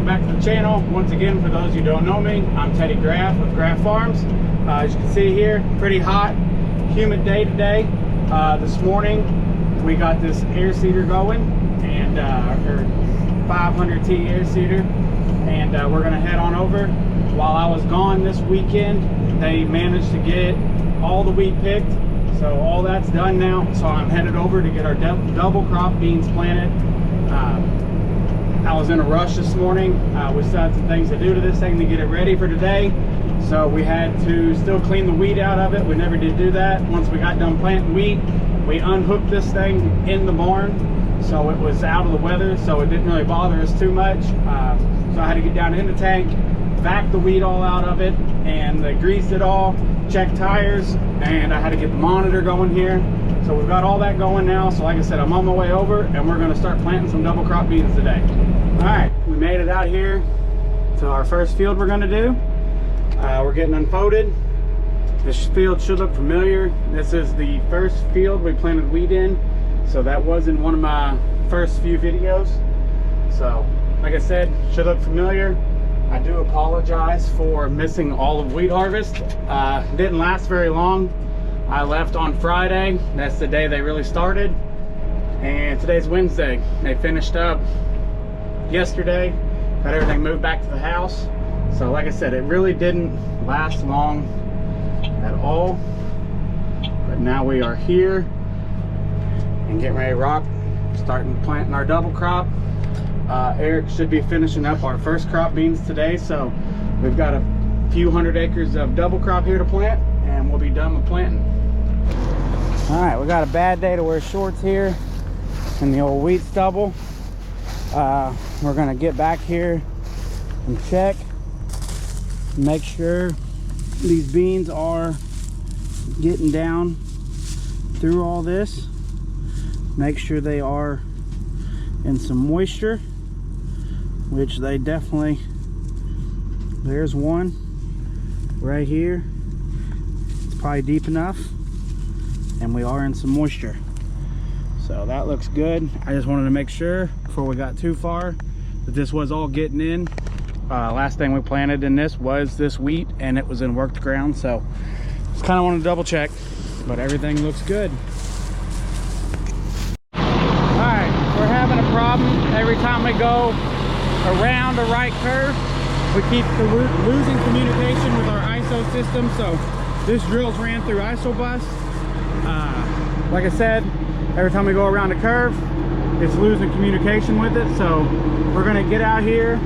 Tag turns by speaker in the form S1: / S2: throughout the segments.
S1: welcome back to the channel. Once again, for those who don't know me, I'm Teddy Graff of Graff Farms. As you can see here, pretty hot, humid day today. This morning, we got this air seeder going, and our 500T air seeder, and we're gonna head on over. While I was gone this weekend, they managed to get all the wheat picked, so all that's done now. So I'm headed over to get our double crop beans planted. I was in a rush this morning. We still had some things to do to this thing to get it ready for today. So we had to still clean the weed out of it. We never did do that. Once we got done planting wheat, we unhooked this thing in the barn. So it was out of the weather, so it didn't really bother us too much. So I had to get down in the tank, vac the weed all out of it, and they greased it all, checked tires, and I had to get the monitor going here. So we've got all that going now. So like I said, I'm on my way over, and we're gonna start planting some double crop beans today. All right, we made it out here to our first field we're gonna do. We're getting unfolded. This field should look familiar. This is the first field we planted wheat in. So that was in one of my first few videos. So like I said, should look familiar. I do apologize for missing all of wheat harvest. Didn't last very long. I left on Friday. That's the day they really started. And today's Wednesday. They finished up yesterday. Got everything moved back to the house. So like I said, it really didn't last long at all. But now we are here and getting ready to rock, starting planting our double crop. Eric should be finishing up our first crop beans today. So we've got a few hundred acres of double crop here to plant, and we'll be done with planting. All right, we got a bad day to wear shorts here in the old wheat stubble. We're gonna get back here and check, make sure these beans are getting down through all this, make sure they are in some moisture, which they definitely, there's one right here. It's probably deep enough, and we are in some moisture. So that looks good. I just wanted to make sure before we got too far that this was all getting in. Last thing we planted in this was this wheat, and it was in worked ground. So just kind of want to double check, but everything looks good. All right, we're having a problem. Every time we go around a right curve, we keep losing communication with our ISO system. So this drill's ran through ISO bus. Like I said, every time we go around a curve, it's losing communication with it. So we're gonna get out here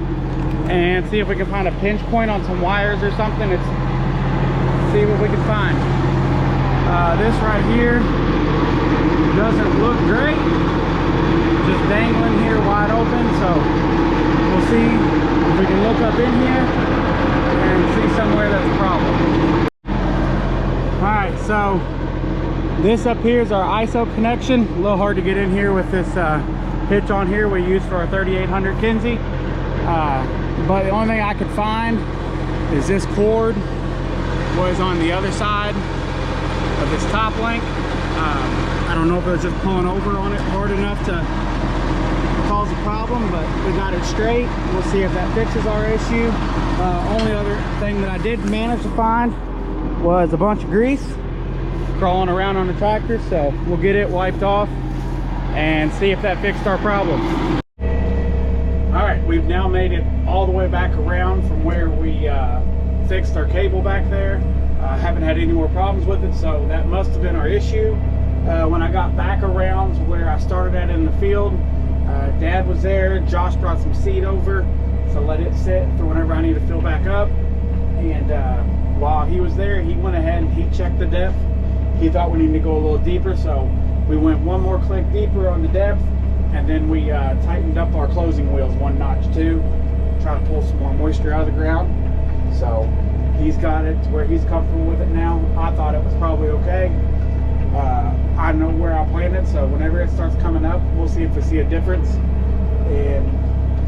S1: and see if we can find a pinch point on some wires or something. See what we can find. This right here doesn't look great. Just dangling here wide open. So we'll see if we can look up in here and see somewhere that's a problem. All right, so this up here is our ISO connection. A little hard to get in here with this hitch on here we use for our 3800 Kinsey. But the only thing I could find is this cord was on the other side of this top link. I don't know if it was just pulling over on it hard enough to cause a problem, but we got it straight. We'll see if that fixes our issue. Only other thing that I did manage to find was a bunch of grease crawling around on the tractor, so we'll get it wiped off and see if that fixed our problem. All right, we've now made it all the way back around from where we fixed our cable back there. Haven't had any more problems with it, so that must have been our issue. When I got back around to where I started at in the field, Dad was there. Josh brought some seed over, so let it sit for whenever I need to fill back up. And while he was there, he went ahead and he checked the depth. He thought we needed to go a little deeper, so we went one more click deeper on the depth, and then we tightened up our closing wheels one notch too, try to pull some more moisture out of the ground. So he's got it to where he's comfortable with it now. I thought it was probably okay. I know where I planted, so whenever it starts coming up, we'll see if we see a difference in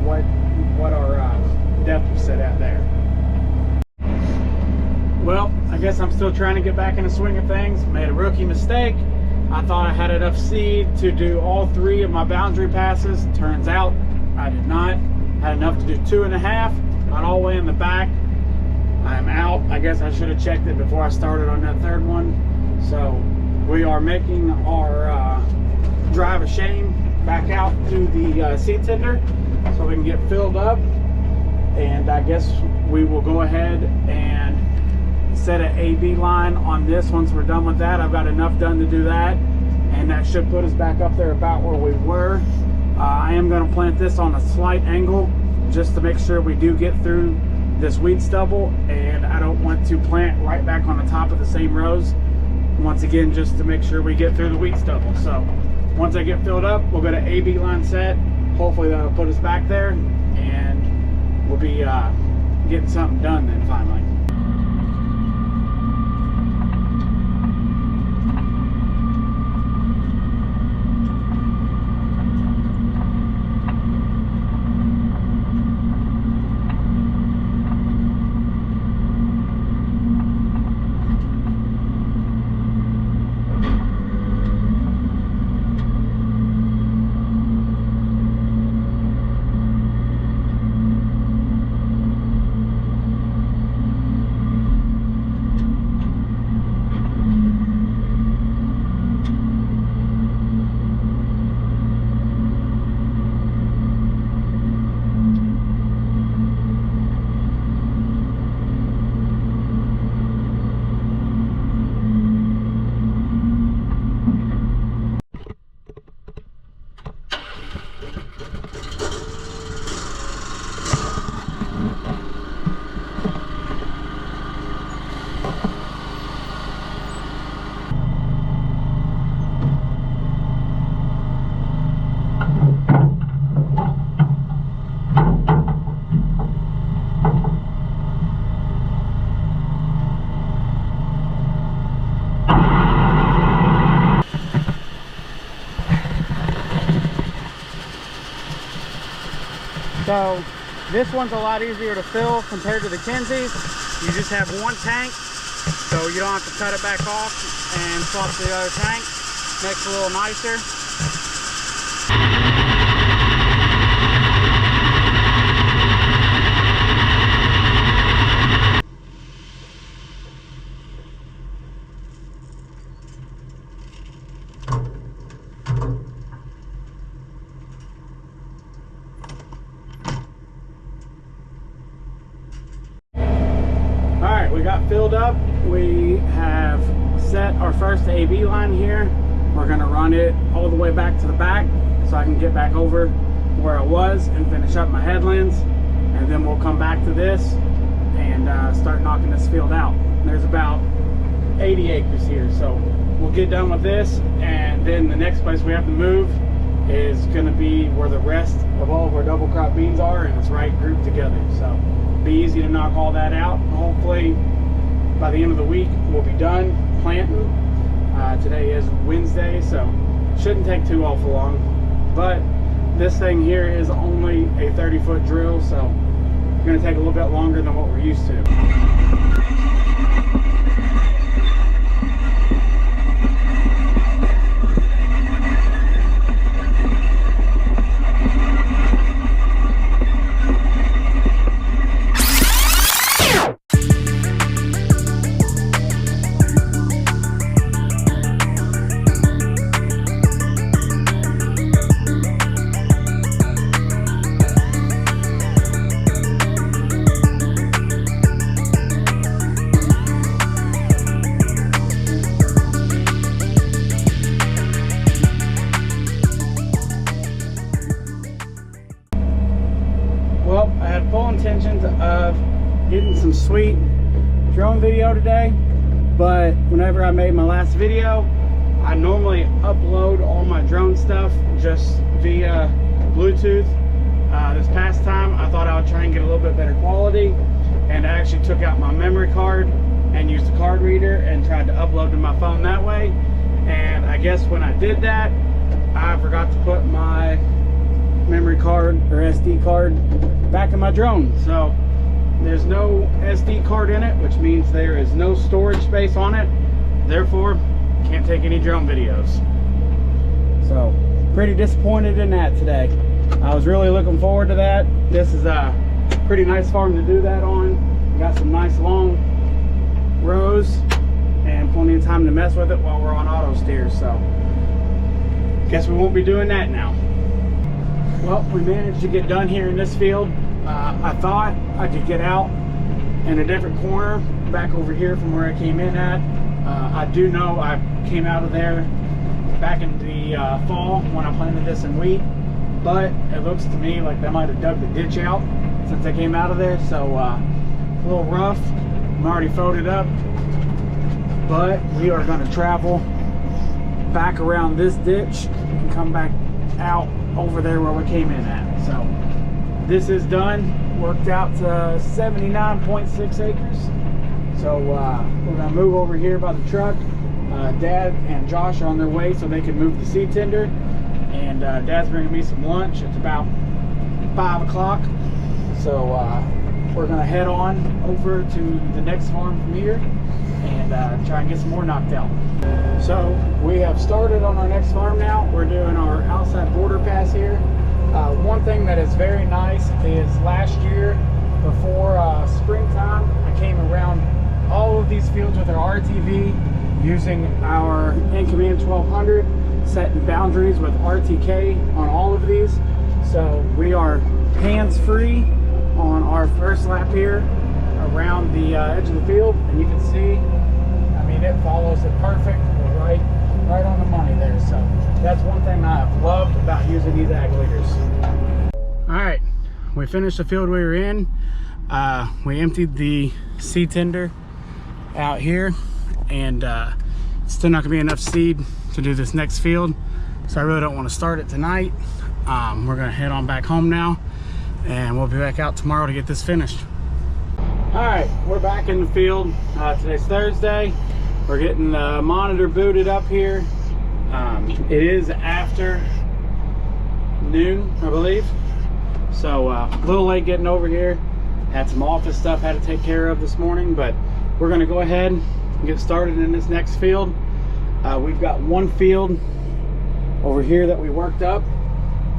S1: what our depth was set at there. Well, I guess I'm still trying to get back in the swing of things. Made a rookie mistake. I thought I had enough seed to do all 3 of my boundary passes. Turns out I did not. Had enough to do 2.5. Not all the way in the back. I'm out. I guess I should have checked it before I started on that third one. So we are making our drive of shame back out to the seed tender so we can get filled up. And I guess we will go ahead and set an AB line on this once we're done with that. I've got enough done to do that, and that should put us back up there about where we were. I am going to plant this on a slight angle just to make sure we do get through this weed stubble, and I don't want to plant right back on the top of the same rows once again, just to make sure we get through the weed stubble. So once I get filled up, we'll go to AB line set. Hopefully that'll put us back there, and we'll be getting something done then finally. So this one's a lot easier to fill compared to the Kenzie's. You just have one tank, so you don't have to cut it back off and swap to the other tank. Makes it a little nicer. We got filled up. We have set our first AB line here. We're going to run it all the way back to the back so I can get back over where I was and finish up my headlands, and then we'll come back to this and start knocking this field out. There's about 80 acres here, so we'll get done with this, and then the next place we have to move is going to be where the rest of all of our double crop beans are, and it's right grouped together. So be easy to knock all that out. Hopefully by the end of the week we'll be done planting. Today is Wednesday, so shouldn't take too awful long, but this thing here is only a 30-foot drill, so it's going to take a little bit longer than what we're used to. Intentions of getting some sweet drone video today, but whenever I made my last video, I normally upload all my drone stuff just via Bluetooth. This past time I thought I would try and get a little bit better quality, and I actually took out my memory card and used the card reader and tried to upload to my phone that way. And I guess when I did that, I forgot to put my memory card or SD card back in my drone. So there's no SD card in it, which means there is no storage space on it. Therefore, can't take any drone videos. So pretty disappointed in that today. I was really looking forward to that. This is a pretty nice farm to do that on. We got some nice long rows and plenty of time to mess with it while we're on auto steers. So guess we won't be doing that now. Well, we managed to get done here in this field. I thought I could get out in a different corner back over here from where I came in at. I do know I came out of there back in the fall when I planted this in wheat, but it looks to me like they might have dug the ditch out since I came out of there. So a little rough. I'm already folded up, but we are going to travel back around this ditch and come back out over there where we came in at. So this is done, worked out to 79.6 acres. So we're gonna move over here by the truck. Dad and Josh are on their way so they can move the seed tender, and Dad's bringing me some lunch. It's about 5 o'clock, so we're gonna head on over to the next farm from here and try and get some more knocked out. So we have started on our next farm now. We're doing our outside border pass here. One thing that is very nice is last year before springtime, I came around all of these fields with our RTV using our In-Command 1200, setting boundaries with RTK on all of these. So we are hands-free on our first lap here around the edge of the field, and you can see, I mean, it follows it perfect. We're right on the money there. So that's one thing I've loved about using these ag leaders. All right, we finished the field we were in. We emptied the seed tender out here, and it's still not gonna be enough seed to do this next field, so I really don't want to start it tonight. We're gonna head on back home now, and we'll be back out tomorrow to get this finished. All right, we're back in the field. Today's Thursday. We're getting the monitor booted up here. It is after noon, I believe, so a little late getting over here. Had some office stuff had to take care of this morning, but we're gonna go ahead and get started in this next field. We've got one field over here that we worked up.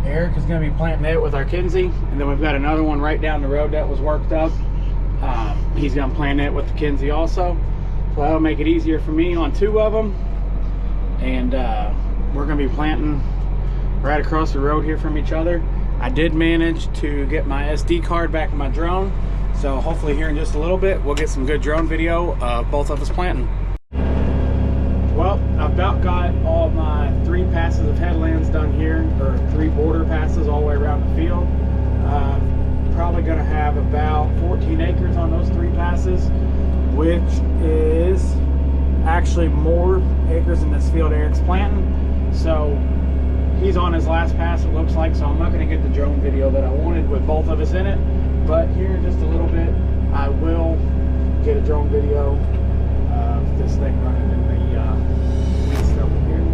S1: Eric is gonna be planting it with our Kinsey, and then we've got another one right down the road that was worked up. He's gonna plant it with the Kinsey also, so that'll make it easier for me on two of them. And we're gonna be planting right across the road here from each other. I did manage to get my SD card back in my drone, so hopefully here in just a little bit we'll get some good drone video of both of us planting. Well, I've about got all my 3 passes of headlands done here, or 3 border passes all the way around the field. Probably gonna have about 14 acres on those 3 passes, which is actually more acres in this field Eric's planting. So he's on his last pass, it looks like, so I'm not going to get the drone video that I wanted with both of us in it. But here in just a little bit, I will get a drone video of this thing running in the wheat stubble here.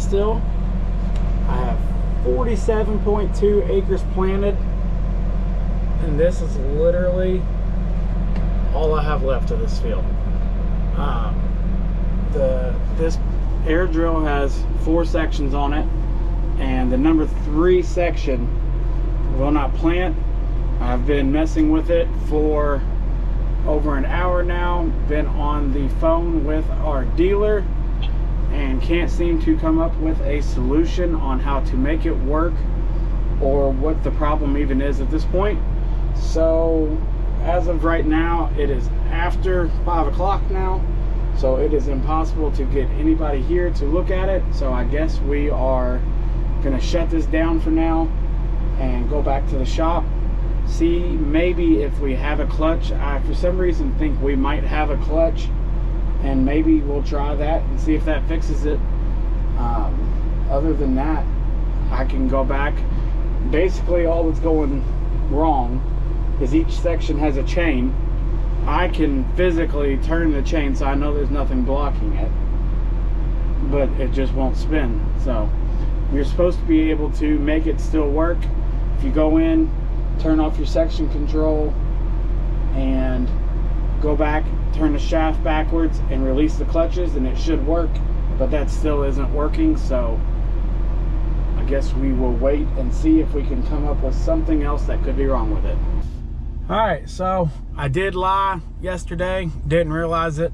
S1: still. I have 47.2 acres planted, and this is literally all I have left of this field. This air drill has 4 sections on it, and the number 3 section will not plant. I've been messing with it for over an hour now, been on the phone with our dealer and can't seem to come up with a solution on how to make it work or what the problem even is at this point. So as of right now, it is after 5 o'clock now, so it is impossible to get anybody here to look at it. So I guess we are gonna shut this down for now and go back to the shop, see maybe if we have a clutch. I for some reason think we might have a clutch, and maybe we'll try that and see if that fixes it. Other than that, I can go back. Basically all that's going wrong is each section has a chain. I can physically turn the chain so I know there's nothing blocking it, but it just won't spin. So you're supposed to be able to make it still work. If you go in, turn off your section control and go back, turn the shaft backwards and release the clutches, and it should work, but that still isn't working. So I guess we will wait and see if we can come up with something else that could be wrong with it. All right, so I did lie yesterday, didn't realize it.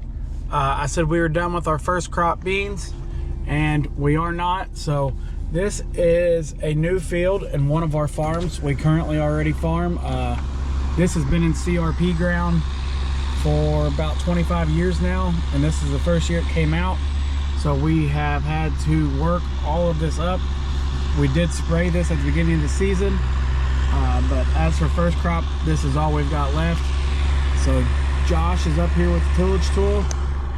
S1: I said we were done with our first crop beans, and we are not. So this is a new field in one of our farms we currently already farm. This has been in CRP ground for about 25 years now, and this is the first year it came out. So we have had to work all of this up. We did spray this at the beginning of the season, but as for first crop, this is all we've got left. So Josh is up here with the tillage tool,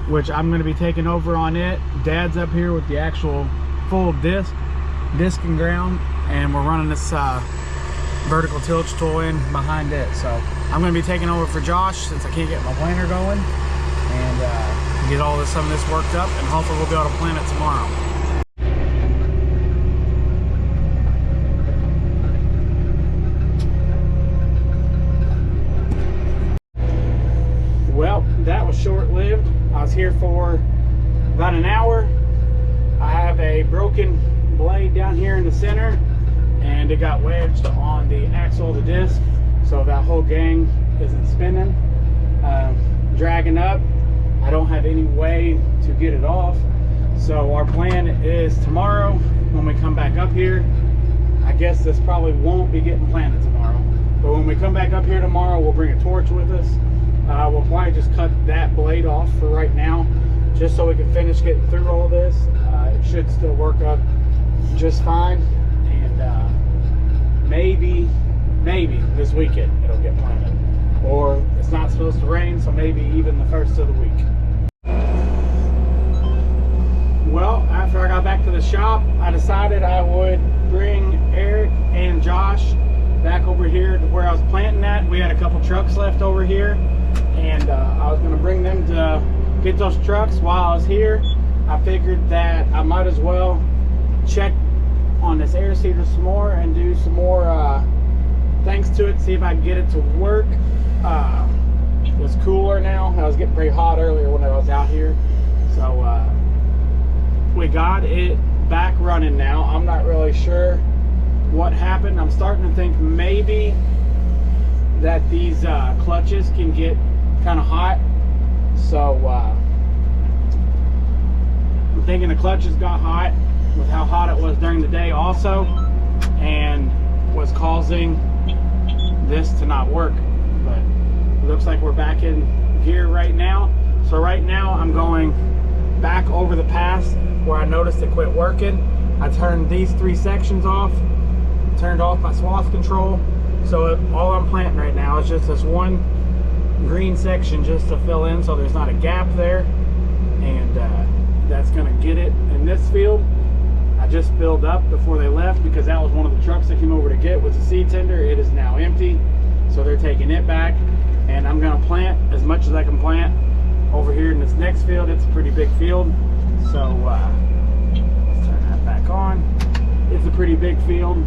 S1: which I'm going to be taking over on it. Dad's up here with the actual full disc and ground, and we're running this vertical tillage tool in behind it. So I'm going to be taking over for Josh since I can't get my planter going, and get some of this worked up, and hopefully we'll be able to plant it tomorrow. Well, that was short-lived. I was here for about an hour. I have a broken blade down here in the center, and it got wedged on the axle of the disc, so that whole gang isn't spinning, dragging up. I don't have any way to get it off. So our plan is tomorrow when we come back up here, I guess this probably won't be getting planted tomorrow, but when we come back up here tomorrow, we'll bring a torch with us. We'll probably just cut that blade off for right now, just so we can finish getting through all this. It should still work up just fine, and maybe this weekend it'll get planted, or it's not supposed to rain, so maybe even the first of the week. Well, after I got back to the shop, I decided I would bring Eric and Josh back over here to where I was planting at. We had a couple trucks left over here, and I was going to bring them to get those trucks while I was here. I figured that I might as well check on this air seeder some more and do some more things to it, see if I can get it to work. It's cooler now. I was getting pretty hot earlier when I was out here, so we got it back running now. I'm not really sure what happened. I'm starting to think maybe that these clutches can get kind of hot, so I'm thinking the clutches got hot with how hot it was during the day also, and was causing this to not work. But it looks like we're back in gear right now. So right now I'm going back over the pass where I noticed it quit working. I turned these 3 sections off, turned off my swath control, so all I'm planting right now is just this one green section just to fill in so there's not a gap there, and that's gonna get it in this field. I just filled up before they left because that was one of the trucks that came over to get with the seed tender. It is now empty, so they're taking it back, and I'm gonna plant as much as I can plant over here in this next field. It's a pretty big field, so let's turn that back. back on. It's a pretty big field,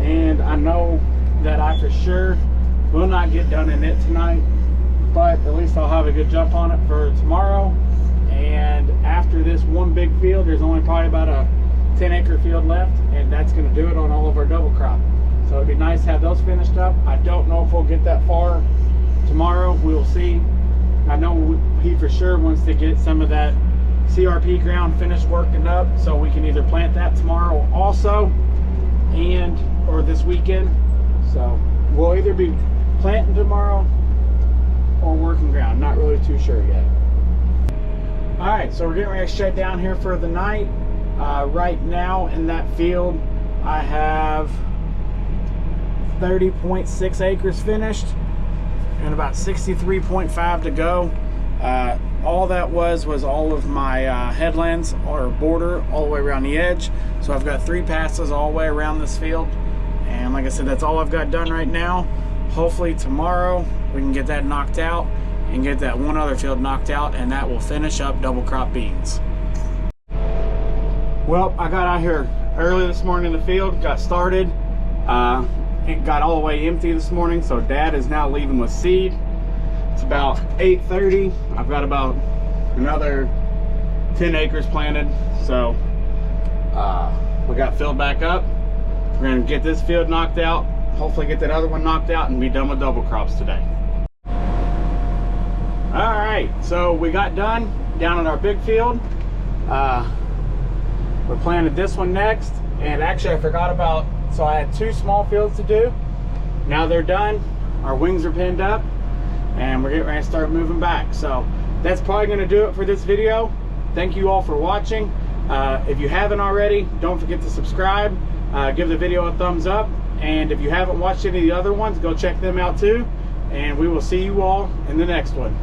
S1: and I know that I for sure will not get done in it tonight, but at least I'll have a good jump on it for tomorrow. And after this one big field, there's only probably about a 10-acre field left, and that's going to do it on all of our double crop. So it'd be nice to have those finished up. I don't know if we'll get that far tomorrow. We'll see. I know he for sure wants to get some of that CRP ground finished working up, so we can either plant that tomorrow also or this weekend. So we'll either be planting tomorrow or working ground. Not really too sure yet. All right, so we're getting ready to shut down here for the night. Right now in that field, I have 30.6 acres finished and about 63.5 to go. All that was all of my headlands or border all the way around the edge. So I've got 3 passes all the way around this field. And like I said, that's all I've got done right now. Hopefully tomorrow we can get that knocked out and get that one other field knocked out, and that will finish up double crop beans. Well, I got out here early this morning in the field, got started. It got all the way empty this morning, so Dad is now leaving with seed. It's about 8:30. I've got about another 10 acres planted, so we got filled back up. We're gonna get this field knocked out, hopefully get that other one knocked out, and be done with double crops today. All right, so we got done down in our big field. We planted this one next, and actually I forgot about, so I had 2 small fields to do. Now they're done, our wings are pinned up, and we're getting ready to start moving back. So that's probably gonna do it for this video. Thank you all for watching. If you haven't already, don't forget to subscribe, give the video a thumbs up, and if you haven't watched any of the other ones, go check them out too, and we will see you all in the next one.